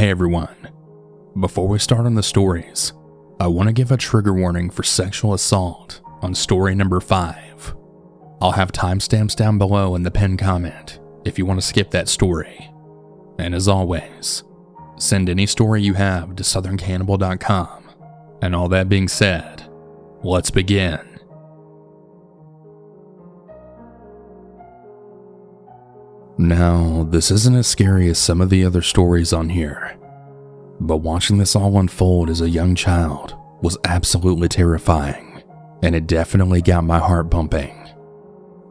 Hey everyone. Before we start on the stories, I want to give a trigger warning for sexual assault on story number 5. I'll have timestamps down below in the pinned comment if you want to skip that story. And as always, send any story you have to southerncannibal.com. And all that being said, let's begin. Now, this isn't as scary as some of the other stories on here, but watching this all unfold as a young child was absolutely terrifying, and it definitely got my heart pumping.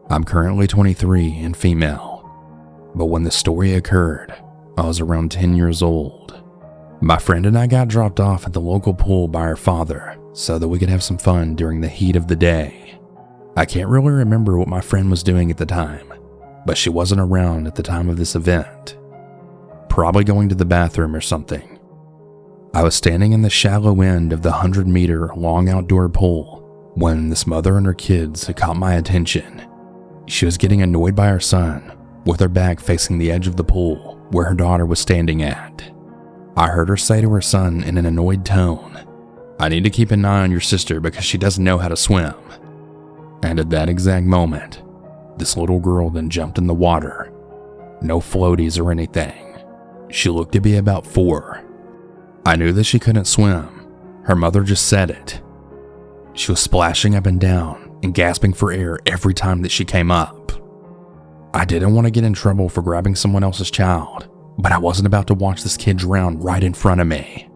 I'm currently 23 and female, but when the story occurred, I was around 10 years old. My friend and I got dropped off at the local pool by our father so that we could have some fun during the heat of the day. I can't really remember what my friend was doing at the time, but she wasn't around at the time of this event. Probably going to the bathroom or something. I was standing in the shallow end of the 100-meter long outdoor pool when this mother and her kids had caught my attention. She was getting annoyed by her son, with her back facing the edge of the pool where her daughter was standing at. I heard her say to her son in an annoyed tone, "I need to keep an eye on your sister because she doesn't know how to swim." And at that exact moment, this little girl then jumped in the water. No floaties or anything. She looked to be about 4. I knew that she couldn't swim. Her mother just said it. She was splashing up and down and gasping for air every time that she came up. I didn't want to get in trouble for grabbing someone else's child, but I wasn't about to watch this kid drown right in front of me.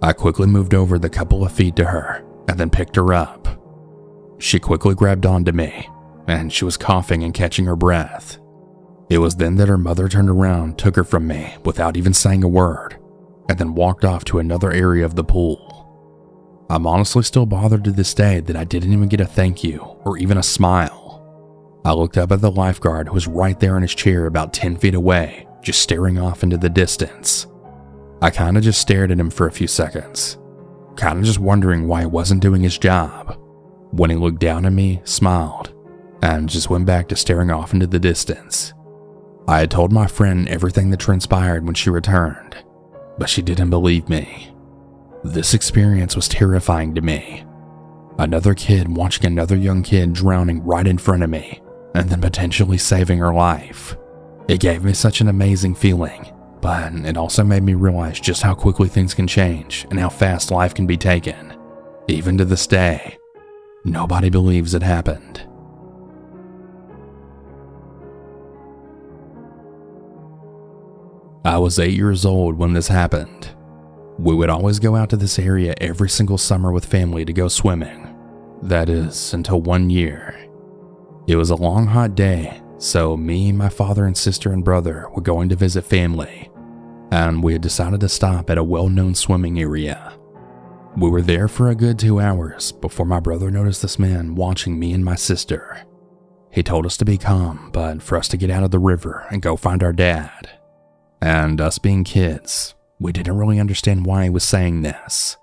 I quickly moved over the couple of feet to her and then picked her up. She quickly grabbed onto me, and she was coughing and catching her breath. It was then that her mother turned around, took her from me without even saying a word, and then walked off to another area of the pool. I'm honestly still bothered to this day that I didn't even get a thank you or even a smile. I looked up at the lifeguard who was right there in his chair about 10 feet away, just staring off into the distance. I kinda just stared at him for a few seconds, kinda just wondering why he wasn't doing his job, when he looked down at me, smiled, and just went back to staring off into the distance. I had told my friend everything that transpired when she returned, but she didn't believe me. This experience was terrifying to me. Another kid watching another young kid drowning right in front of me, and then potentially saving her life. It gave me such an amazing feeling, but it also made me realize just how quickly things can change and how fast life can be taken. Even to this day, nobody believes it happened. I was 8 years old when this happened. We would always go out to this area every single summer with family to go swimming. That is, until one year. It was a long hot day, so me, my father and sister and brother were going to visit family, and we had decided to stop at a well-known swimming area. We were there for a good 2 hours before my brother noticed this man watching me and my sister. He told us to be calm, but for us to get out of the river and go find our dad. And us being kids, we didn't really understand why he was saying this.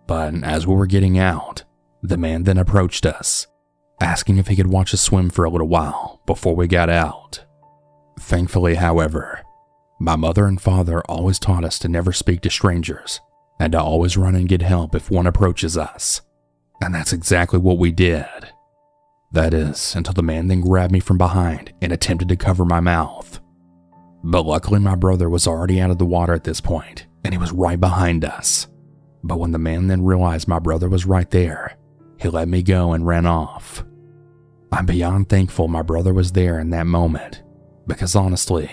But as we were getting out, the man then approached us, asking if he could watch us swim for a little while before we got out. Thankfully, however, my mother and father always taught us to never speak to strangers and to always run and get help if one approaches us. And that's exactly what we did. That is, until the man then grabbed me from behind and attempted to cover my mouth. But luckily my brother was already out of the water at this point, and he was right behind us. But when the man then realized my brother was right there, he let me go and ran off. I'm beyond thankful my brother was there in that moment, because honestly,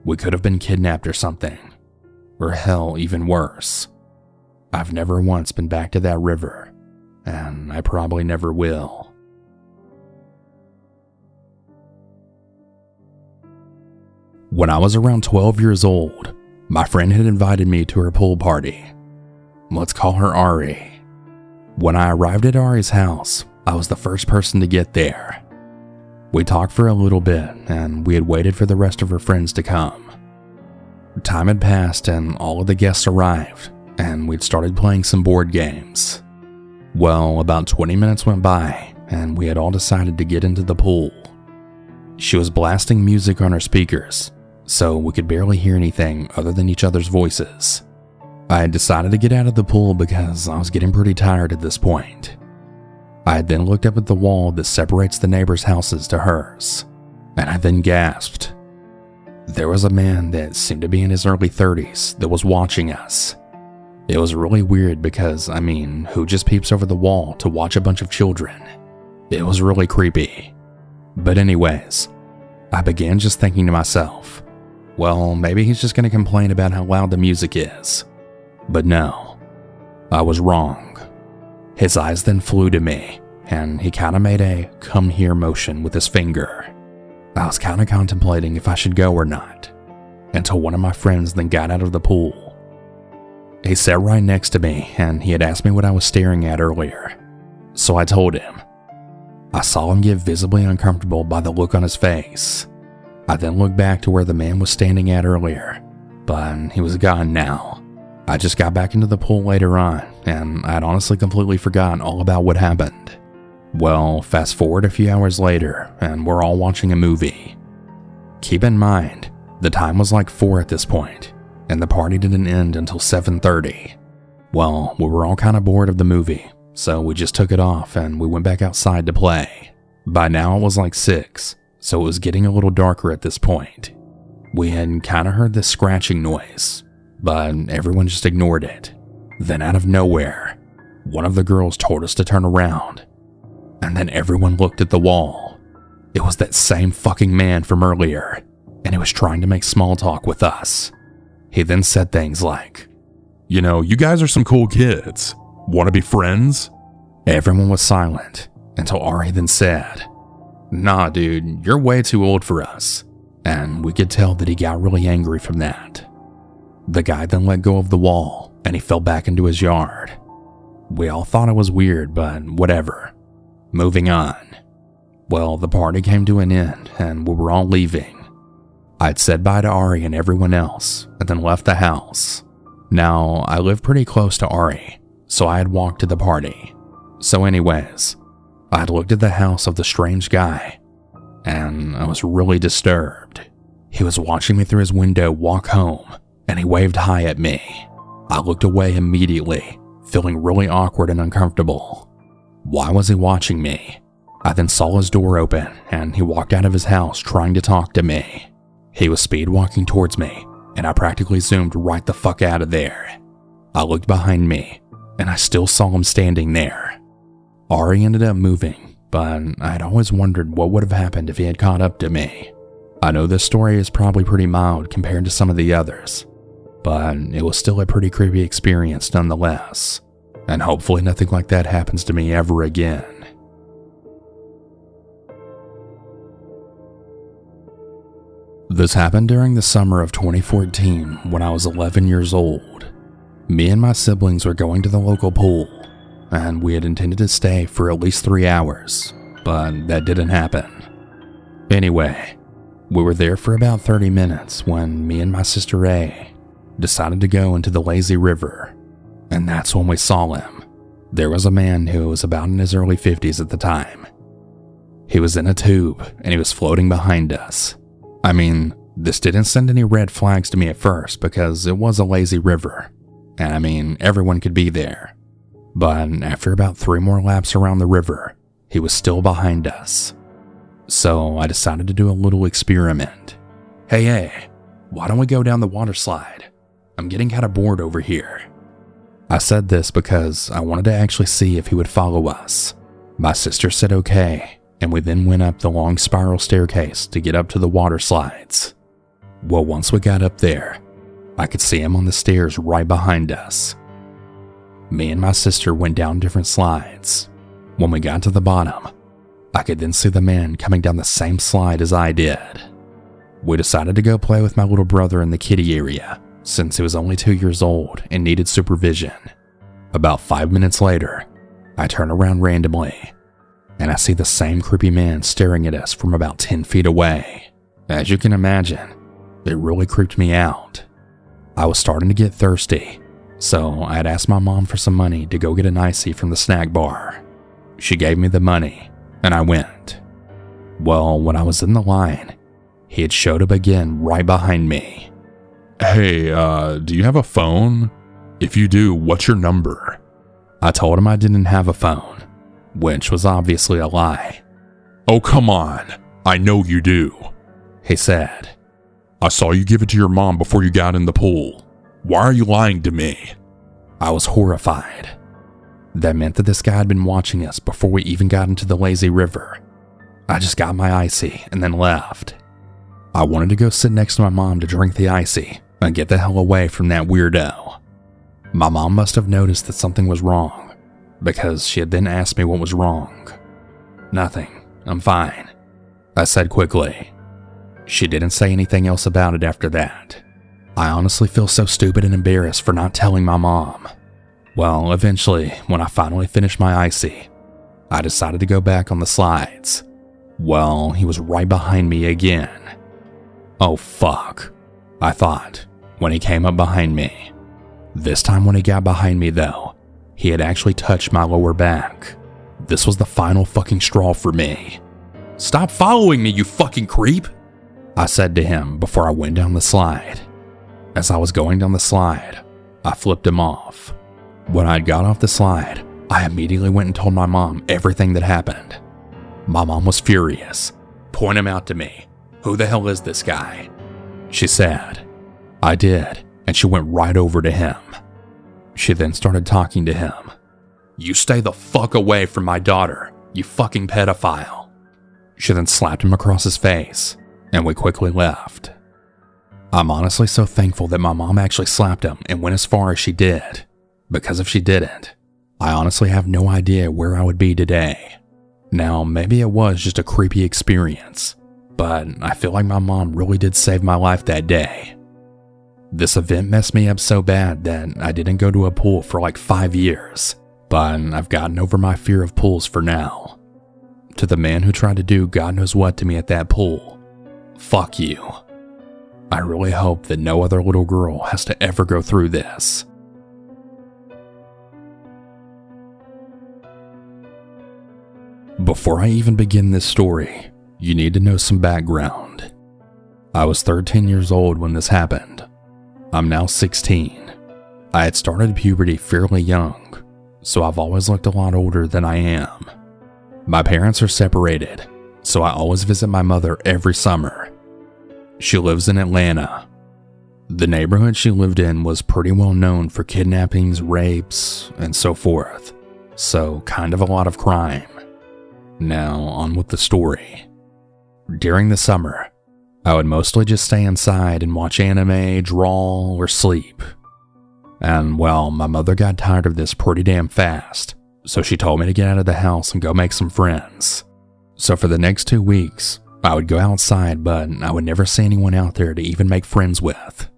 we could have been kidnapped or something. Or hell, even worse. I've never once been back to that river, and I probably never will. When I was around 12 years old, my friend had invited me to her pool party. Let's call her Ari. When I arrived at Ari's house, I was the first person to get there. We talked for a little bit, and we had waited for the rest of her friends to come. Time had passed and all of the guests arrived, and we'd started playing some board games. Well, about 20 minutes went by, and we had all decided to get into the pool. She was blasting music on her speakers, so we could barely hear anything other than each other's voices. I had decided to get out of the pool because I was getting pretty tired at this point. I had then looked up at the wall that separates the neighbors' houses to hers, and I then gasped. There was a man that seemed to be in his early 30s that was watching us. It was really weird because, who just peeps over the wall to watch a bunch of children? It was really creepy. But anyways, I began just thinking to myself, well, maybe he's just going to complain about how loud the music is. But no, I was wrong. His eyes then flew to me, and he kind of made a come here motion with his finger. I was kind of contemplating if I should go or not, until one of my friends then got out of the pool. He sat right next to me, and he had asked me what I was staring at earlier. So I told him. I saw him get visibly uncomfortable by the look on his face. I then looked back to where the man was standing at earlier, but he was gone now. I just got back into the pool later on, and I'd honestly completely forgotten all about what happened. Well, fast forward a few hours later, and we're all watching a movie. Keep in mind, the time was like 4 at this point, and the party didn't end until 7:30. Well, we were all kind of bored of the movie, so we just took it off and we went back outside to play. By now it was like 6, so it was getting a little darker at this point. We had kind of heard this scratching noise, but everyone just ignored it. Then out of nowhere, one of the girls told us to turn around, and then everyone looked at the wall. It was that same fucking man from earlier, and he was trying to make small talk with us. He then said things like, "You know, you guys are some cool kids. Want to be friends?" Everyone was silent until Ari then said, "Nah, dude, you're way too old for us." And we could tell that he got really angry from that. The guy then let go of the wall and he fell back into his yard. We all thought it was weird, but whatever. Moving on. Well, the party came to an end and we were all leaving. I'd said bye to Ari and everyone else and then left the house. Now, I live pretty close to Ari, so I had walked to the party. So anyways, I had looked at the house of the strange guy, and I was really disturbed. He was watching me through his window walk home, and he waved hi at me. I looked away immediately, feeling really awkward and uncomfortable. Why was he watching me? I then saw his door open, and he walked out of his house trying to talk to me. He was speed walking towards me, and I practically zoomed right the fuck out of there. I looked behind me, and I still saw him standing there. Ari ended up moving, but I'd always wondered what would have happened if he had caught up to me. I know this story is probably pretty mild compared to some of the others, but it was still a pretty creepy experience nonetheless, and hopefully nothing like that happens to me ever again. This happened during the summer of 2014 when I was 11 years old. Me and my siblings were going to the local pool, and we had intended to stay for at least 3 hours, but that didn't happen. Anyway, we were there for about 30 minutes when me and my sister A decided to go into the lazy river, and that's when we saw him. There was a man who was about in his early 50s at the time. He was in a tube, and he was floating behind us. This didn't send any red flags to me at first because it was a lazy river, and everyone could be there. But after about 3 more laps around the river, he was still behind us. So I decided to do a little experiment. Hey, why don't we go down the water slide? I'm getting kind of bored over here. I said this because I wanted to actually see if he would follow us. My sister said okay, and we then went up the long spiral staircase to get up to the water slides. Well, once we got up there, I could see him on the stairs right behind us. Me and my sister went down different slides. When we got to the bottom, I could then see the man coming down the same slide as I did. We decided to go play with my little brother in the kiddie area, since he was only 2 years old and needed supervision. About 5 minutes later, I turn around randomly, and I see the same creepy man staring at us from about 10 feet away. As you can imagine, it really creeped me out. I was starting to get thirsty, so I had asked my mom for some money to go get an icy from the snack bar. She gave me the money, and I went. Well, when I was in the line, he had showed up again right behind me. Hey, do you have a phone? If you do, what's your number? I told him I didn't have a phone, which was obviously a lie. Oh, come on. I know you do, he said. I saw you give it to your mom before you got in the pool. Why are you lying to me? I was horrified. That meant that this guy had been watching us before we even got into the lazy river. I just got my icy and then left. I wanted to go sit next to my mom to drink the icy and get the hell away from that weirdo. My mom must have noticed that something was wrong, because she had then asked me what was wrong. Nothing, I'm fine, I said quickly. She didn't say anything else about it after that. I honestly feel so stupid and embarrassed for not telling my mom. Well, eventually, when I finally finished my icy, I decided to go back on the slides. Well, he was right behind me again. Oh fuck, I thought, when he came up behind me. This time when he got behind me though, he had actually touched my lower back. This was the final fucking straw for me. Stop following me, you fucking creep, I said to him before I went down the slide. As I was going down the slide, I flipped him off. When I got off the slide, I immediately went and told my mom everything that happened. My mom was furious. Point him out to me. Who the hell is this guy? She said. I did, and she went right over to him. She then started talking to him. You stay the fuck away from my daughter, you fucking pedophile. She then slapped him across his face, and we quickly left. I'm honestly so thankful that my mom actually slapped him and went as far as she did, because if she didn't, I honestly have no idea where I would be today. Now, maybe it was just a creepy experience, but I feel like my mom really did save my life that day. This event messed me up so bad that I didn't go to a pool for like 5 years, but I've gotten over my fear of pools for now. To the man who tried to do God knows what to me at that pool, fuck you. I really hope that no other little girl has to ever go through this. Before I even begin this story, you need to know some background. I was 13 years old when this happened. I'm now 16. I had started puberty fairly young, so I've always looked a lot older than I am. My parents are separated, so I always visit my mother every summer. She lives in Atlanta. The neighborhood she lived in was pretty well known for kidnappings, rapes, and so forth, so kind of a lot of crime. Now, on with the story. During the summer, I would mostly just stay inside and watch anime, draw, or sleep. And well, my mother got tired of this pretty damn fast, so she told me to get out of the house and go make some friends. So for the next 2 weeks, I would go outside, but I would never see anyone out there to even make friends with.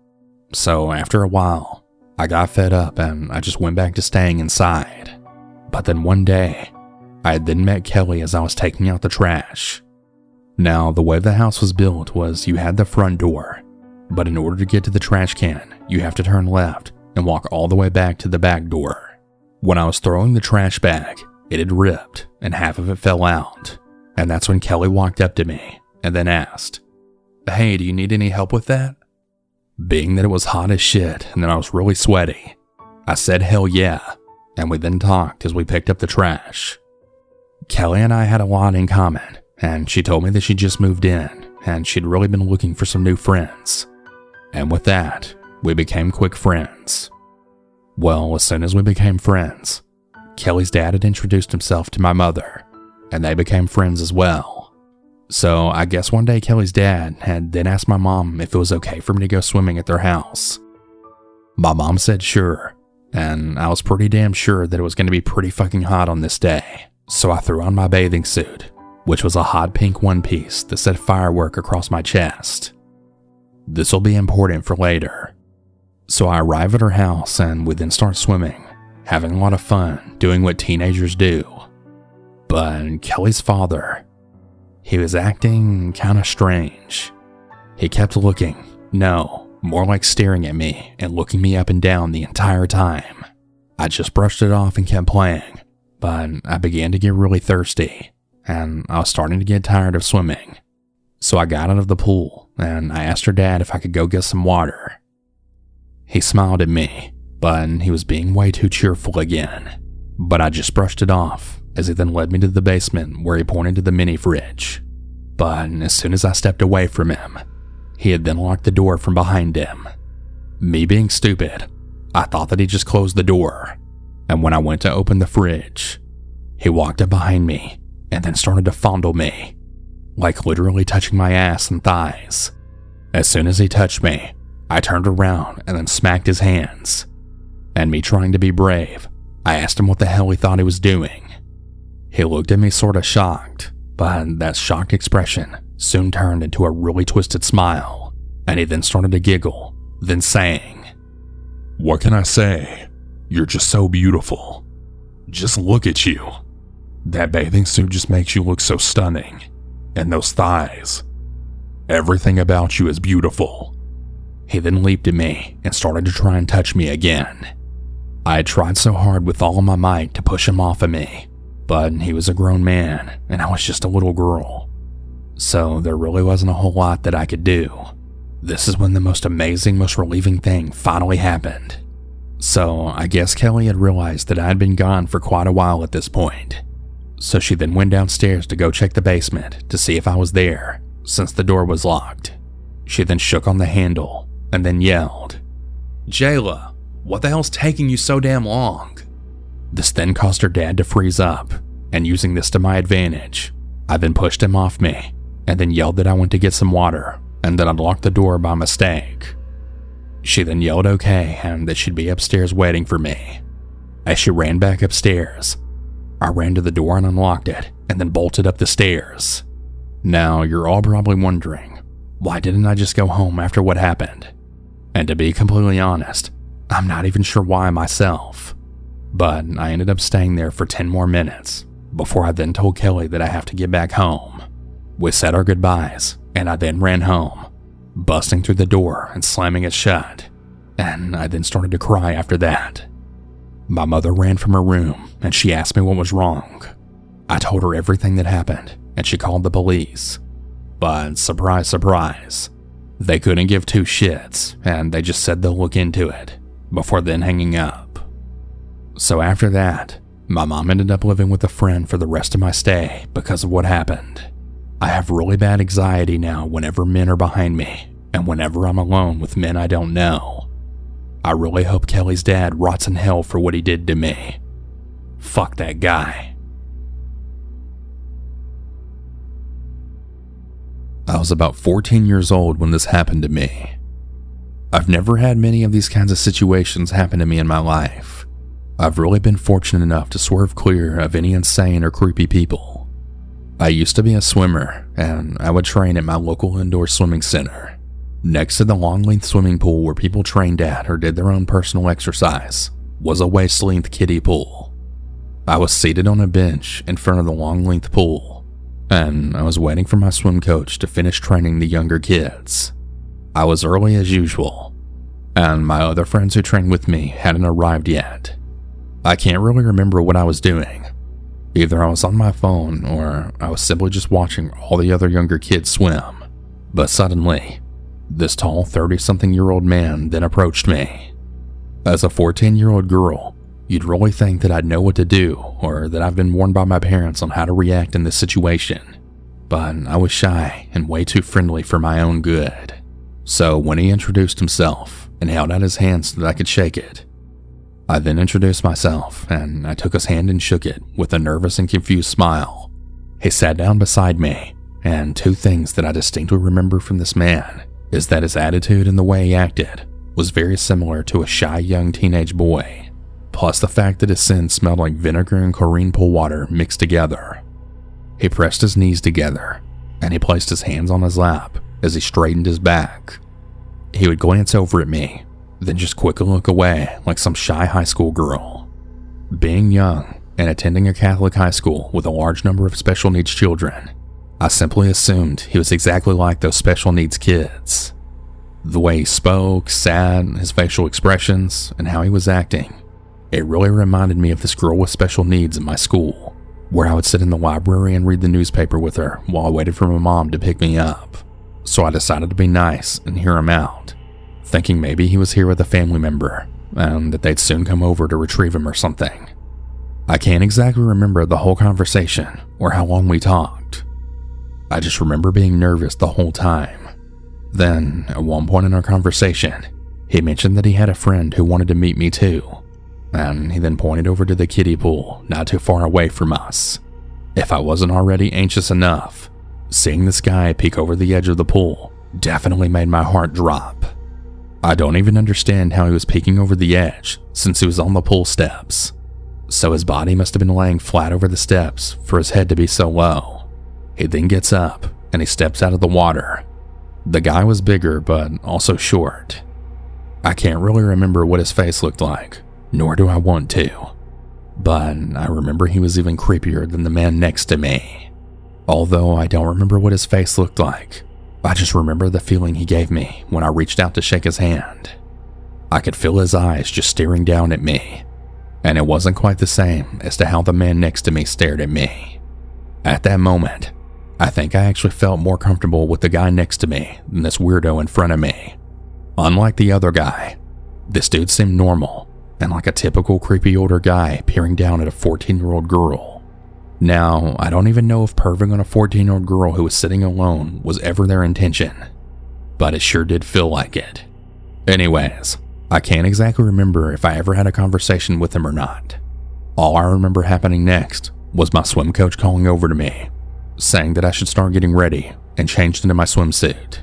So after a while, I got fed up and I just went back to staying inside. But then one day, I had then met Kelly as I was taking out the trash. Now, the way the house was built was you had the front door, but in order to get to the trash can, you have to turn left and walk all the way back to the back door. When I was throwing the trash bag, it had ripped and half of it fell out, and that's when Kelly walked up to me and then asked, "Hey, do you need any help with that?" Being that it was hot as shit and that I was really sweaty, I said hell yeah, and we then talked as we picked up the trash. Kelly and I had a lot in common, and she told me that she just moved in and she'd really been looking for some new friends. And with that, we became quick friends. Well, as soon as we became friends, Kelly's dad had introduced himself to my mother, and they became friends as well. So I guess one day Kelly's dad had then asked my mom if it was okay for me to go swimming at their house. My mom said sure, and I was pretty damn sure that it was going to be pretty fucking hot on this day. So I threw on my bathing suit, which was a hot pink one piece that said firework across my chest. This will be important for later. So I arrive at her house and we then start swimming, having a lot of fun doing what teenagers do. But Kelly's father, he was acting kinda strange. He kept looking, no, more like staring at me and looking me up and down the entire time. I just brushed it off and kept playing, but I began to get really thirsty, and I was starting to get tired of swimming. So I got out of the pool and I asked her dad if I could go get some water. He smiled at me, but he was being way too cheerful again. But I just brushed it off as he then led me to the basement where he pointed to the mini fridge. But as soon as I stepped away from him, he had then locked the door from behind him. Me being stupid, I thought that he just closed the door, and when I went to open the fridge, he walked up behind me and then started to fondle me, like literally touching my ass and thighs. As soon as he touched me, I turned around and then smacked his hands. And me trying to be brave, I asked him what the hell he thought he was doing. He looked at me sorta shocked, but that shocked expression soon turned into a really twisted smile, and he then started to giggle, then saying, "What can I say? You're just so beautiful. Just look at you. That bathing suit just makes you look so stunning. And those thighs. Everything about you is beautiful." He then leaped at me and started to try and touch me again. I had tried so hard with all of my might to push him off of me, but he was a grown man and I was just a little girl. So there really wasn't a whole lot that I could do. This is when the most amazing, most relieving thing finally happened. So I guess Kelly had realized that I had been gone for quite a while at this point. So she then went downstairs to go check the basement to see if I was there, since the door was locked. She then shook on the handle and then yelled, "Jayla, what the hell's taking you so damn long?" This then caused her dad to freeze up, and using this to my advantage, I then pushed him off me and then yelled that I went to get some water and that I'd locked the door by mistake. She then yelled okay and that she'd be upstairs waiting for me. As she ran back upstairs, I ran to the door and unlocked it and then bolted up the stairs. Now you're all probably wondering, why didn't I just go home after what happened? And to be completely honest, I'm not even sure why myself. But I ended up staying there for 10 more minutes before I then told Kelly that I have to get back home. We said our goodbyes and I then ran home, busting through the door and slamming it shut, and I then started to cry after that. My mother ran from her room and she asked me what was wrong. I told her everything that happened and she called the police. But surprise, surprise, they couldn't give two shits and they just said they'll look into it before then hanging up. So after that, my mom ended up living with a friend for the rest of my stay because of what happened. I have really bad anxiety now whenever men are behind me and whenever I'm alone with men I don't know. I really hope Kelly's dad rots in hell for what he did to me. Fuck that guy. I was about 14 years old when this happened to me. I've never had many of these kinds of situations happen to me in my life. I've really been fortunate enough to swerve clear of any insane or creepy people. I used to be a swimmer, and I would train at my local indoor swimming center. Next to the long-length swimming pool where people trained at or did their own personal exercise was a waist-length kiddie pool. I was seated on a bench in front of the long-length pool, and I was waiting for my swim coach to finish training the younger kids. I was early as usual, and my other friends who trained with me hadn't arrived yet. I can't really remember what I was doing. Either I was on my phone or I was simply just watching all the other younger kids swim. But suddenly, this tall 30-something-year-old man then approached me. As a 14-year-old girl, you'd really think that I'd know what to do or that I've been warned by my parents on how to react in this situation. But I was shy and way too friendly for my own good. So when he introduced himself and held out his hand so that I could shake it, I then introduced myself and I took his hand and shook it with a nervous and confused smile. He sat down beside me, and two things that I distinctly remember from this man is that his attitude and the way he acted was very similar to a shy young teenage boy, plus the fact that his sin smelled like vinegar and chlorine pool water mixed together. He pressed his knees together and he placed his hands on his lap as he straightened his back. He would glance over at me, then just quickly look away like some shy high school girl. Being young and attending a Catholic high school with a large number of special needs children, I simply assumed he was exactly like those special needs kids. The way he spoke, sat, his facial expressions, and how he was acting, it really reminded me of this girl with special needs in my school, where I would sit in the library and read the newspaper with her while I waited for my mom to pick me up. So I decided to be nice and hear him out, thinking maybe he was here with a family member and that they'd soon come over to retrieve him or something. I can't exactly remember the whole conversation or how long we talked. I just remember being nervous the whole time. Then, at one point in our conversation, he mentioned that he had a friend who wanted to meet me too, and he then pointed over to the kiddie pool not too far away from us. If I wasn't already anxious enough, seeing this guy peek over the edge of the pool definitely made my heart drop. I don't even understand how he was peeking over the edge since he was on the pool steps, so his body must have been laying flat over the steps for his head to be so low. He then gets up and he steps out of the water. The guy was bigger but also short. I can't really remember what his face looked like, nor do I want to, but I remember he was even creepier than the man next to me. Although I don't remember what his face looked like, I just remember the feeling he gave me when I reached out to shake his hand. I could feel his eyes just staring down at me, and it wasn't quite the same as to how the man next to me stared at me. At that moment, I think I actually felt more comfortable with the guy next to me than this weirdo in front of me. Unlike the other guy, this dude seemed normal and like a typical creepy older guy peering down at a 14-year-old girl. Now, I don't even know if perving on a 14-year-old girl who was sitting alone was ever their intention, but it sure did feel like it. Anyways, I can't exactly remember if I ever had a conversation with him or not. All I remember happening next was my swim coach calling over to me, saying that I should start getting ready and changed into my swimsuit.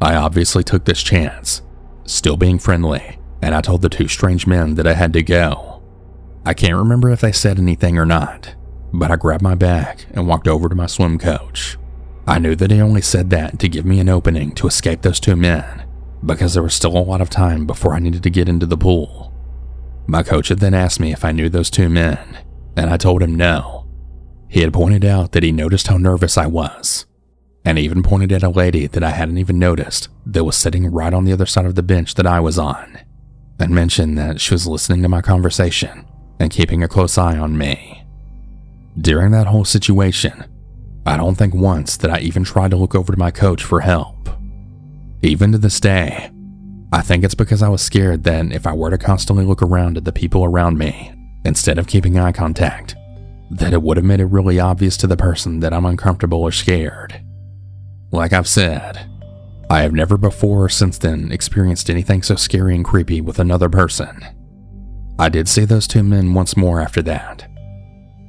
I obviously took this chance, still being friendly, and I told the two strange men that I had to go. I can't remember if they said anything or not, but I grabbed my bag and walked over to my swim coach. I knew that he only said that to give me an opening to escape those two men, because there was still a lot of time before I needed to get into the pool. My coach had then asked me if I knew those two men, and I told him no. He had pointed out that he noticed how nervous I was, and even pointed at a lady that I hadn't even noticed that was sitting right on the other side of the bench that I was on, and mentioned that she was listening to my conversation and keeping a close eye on me. During that whole situation, I don't think once that I even tried to look over to my coach for help. Even to this day, I think it's because I was scared that if I were to constantly look around at the people around me instead of keeping eye contact, that it would have made it really obvious to the person that I'm uncomfortable or scared. Like I've said, I have never before or since then experienced anything so scary and creepy with another person. I did see those two men once more after that.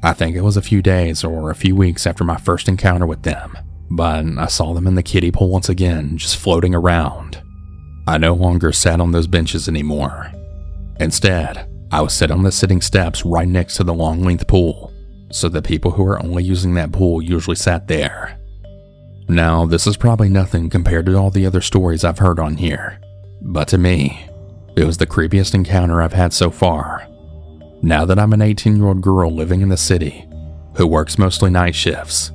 I think it was a few days or a few weeks after my first encounter with them, but I saw them in the kiddie pool once again, just floating around. I no longer sat on those benches anymore. Instead, I was set on the sitting steps right next to the long-length pool, so the people who are only using that pool usually sat there. Now, this is probably nothing compared to all the other stories I've heard on here, but to me, it was the creepiest encounter I've had so far. Now that I'm an 18-year-old girl living in the city, who works mostly night shifts,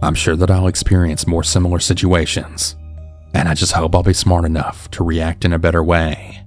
I'm sure that I'll experience more similar situations, and I just hope I'll be smart enough to react in a better way.